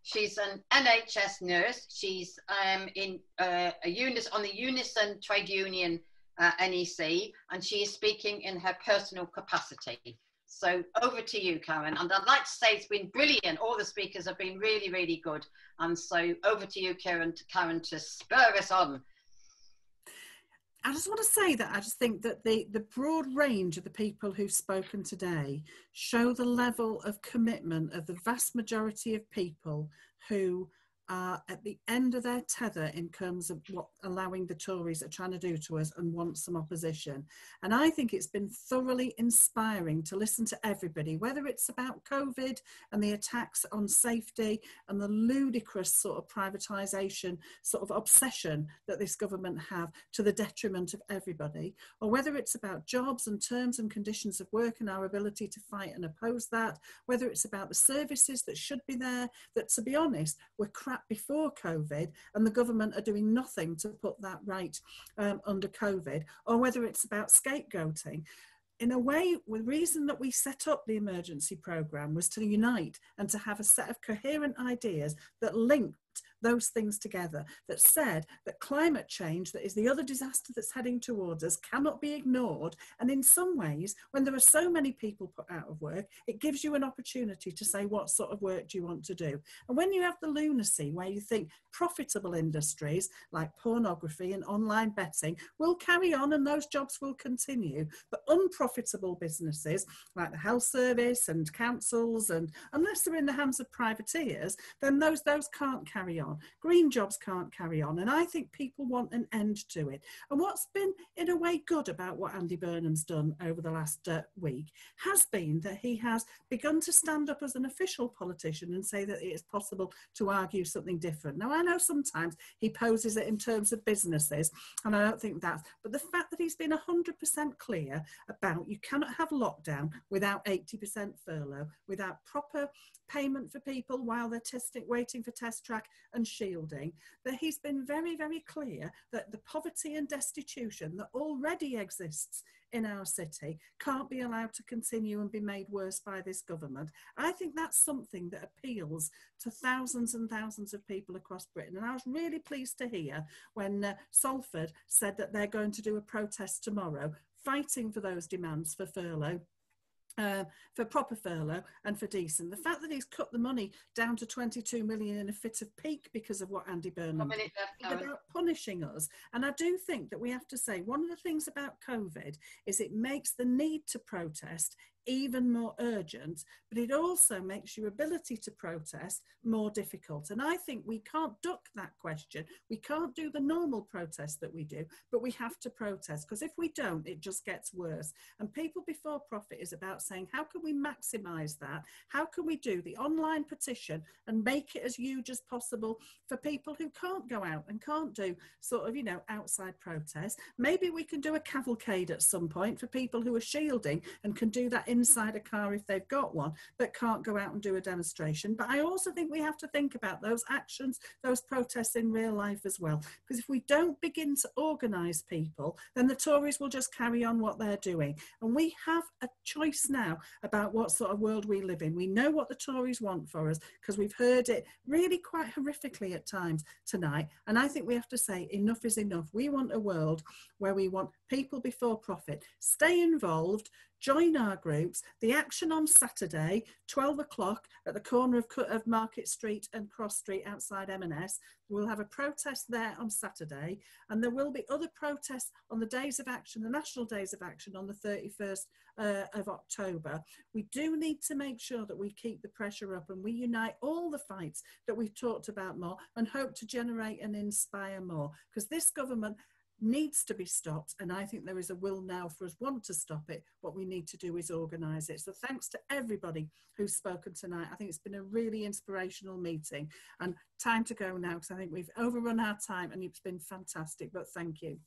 She's an NHS nurse. She's in on the Unison trade union NEC, and she is speaking in her personal capacity. So over to you, Karen. And I'd like to say it's been brilliant. All the speakers have been really, really good. And so over to you, Karen, to spur us on. I just want to say that I just think that the broad range of the people who've spoken today show the level of commitment of the vast majority of people who are at the end of their tether in terms of what allowing the Tories are trying to do to us and want some opposition. And I think it's been thoroughly inspiring to listen to everybody, whether it's about COVID and the attacks on safety and the ludicrous sort of privatisation sort of obsession that this government have to the detriment of everybody, or whether it's about jobs and terms and conditions of work and our ability to fight and oppose that, whether it's about the services that should be there, that, to be honest, were crap before COVID and the government are doing nothing to put that right under COVID, or whether it's about scapegoating. In a way, the reason that we set up the emergency programme was to unite and to have a set of coherent ideas that linked those things together, that said that climate change, that is the other disaster that's heading towards us, cannot be ignored. And in some ways, when there are so many people put out of work, it gives you an opportunity to say, what sort of work do you want to do? And when you have the lunacy where you think profitable industries like pornography and online betting will carry on and those jobs will continue, but unprofitable businesses like the health service and councils, and unless they're in the hands of privateers, then those can't carry on. Green jobs can't carry on. And I think people want an end to it. And what's been, in a way, good about what Andy Burnham's done over the last week has been that he has begun to stand up as an official politician and say that it is possible to argue something different. Now, I know sometimes he poses it in terms of businesses, and I don't think that's, but the fact that he's been 100% clear about you cannot have lockdown without 80% furlough, without proper payment for people while they're waiting for test track and shielding, that he's been very, very clear that the poverty and destitution that already exists in our city can't be allowed to continue and be made worse by this government. I think that's something that appeals to thousands and thousands of people across Britain. And I was really pleased to hear when Salford said that they're going to do a protest tomorrow, fighting for those demands for furlough. For proper furlough and for decent. The fact that he's cut the money down to 22 million in a fit of pique because of what Andy Burnham did, about punishing us. And I do think that we have to say one of the things about COVID is it makes the need to protest even more urgent, but it also makes your ability to protest more difficult. And I think we can't duck that question. We can't do the normal protest that we do, but we have to protest, because if we don't, it just gets worse. And People Before Profit is about saying, how can we maximise that? How can we do the online petition and make it as huge as possible for people who can't go out and can't do sort of, outside protests? Maybe we can do a cavalcade at some point for people who are shielding and can do that inside a car if they've got one, but can't go out and do a demonstration. But I also think we have to think about those actions, those protests in real life as well, because if we don't begin to organise people, then the Tories will just carry on what they're doing. And we have a choice now about what sort of world we live in. We know what the Tories want for us, because we've heard it really quite horrifically at times tonight. And I think we have to say enough is enough. We want a world where we want people before profit. Stay involved. Join our groups. The action on Saturday, 12 o'clock at the corner of Market Street and Cross Street outside M&S. We'll have a protest there on Saturday, and there will be other protests on the days of action, the national days of action on the 31st of October. We do need to make sure that we keep the pressure up and we unite all the fights that we've talked about more and hope to generate and inspire more, because this government needs to be stopped, and I think there is a will now for us want to stop it. What we need to do is organise it. So thanks to everybody who's spoken tonight. I think it's been a really inspirational meeting, and time to go now, because I think we've overrun our time and it's been fantastic, but thank you.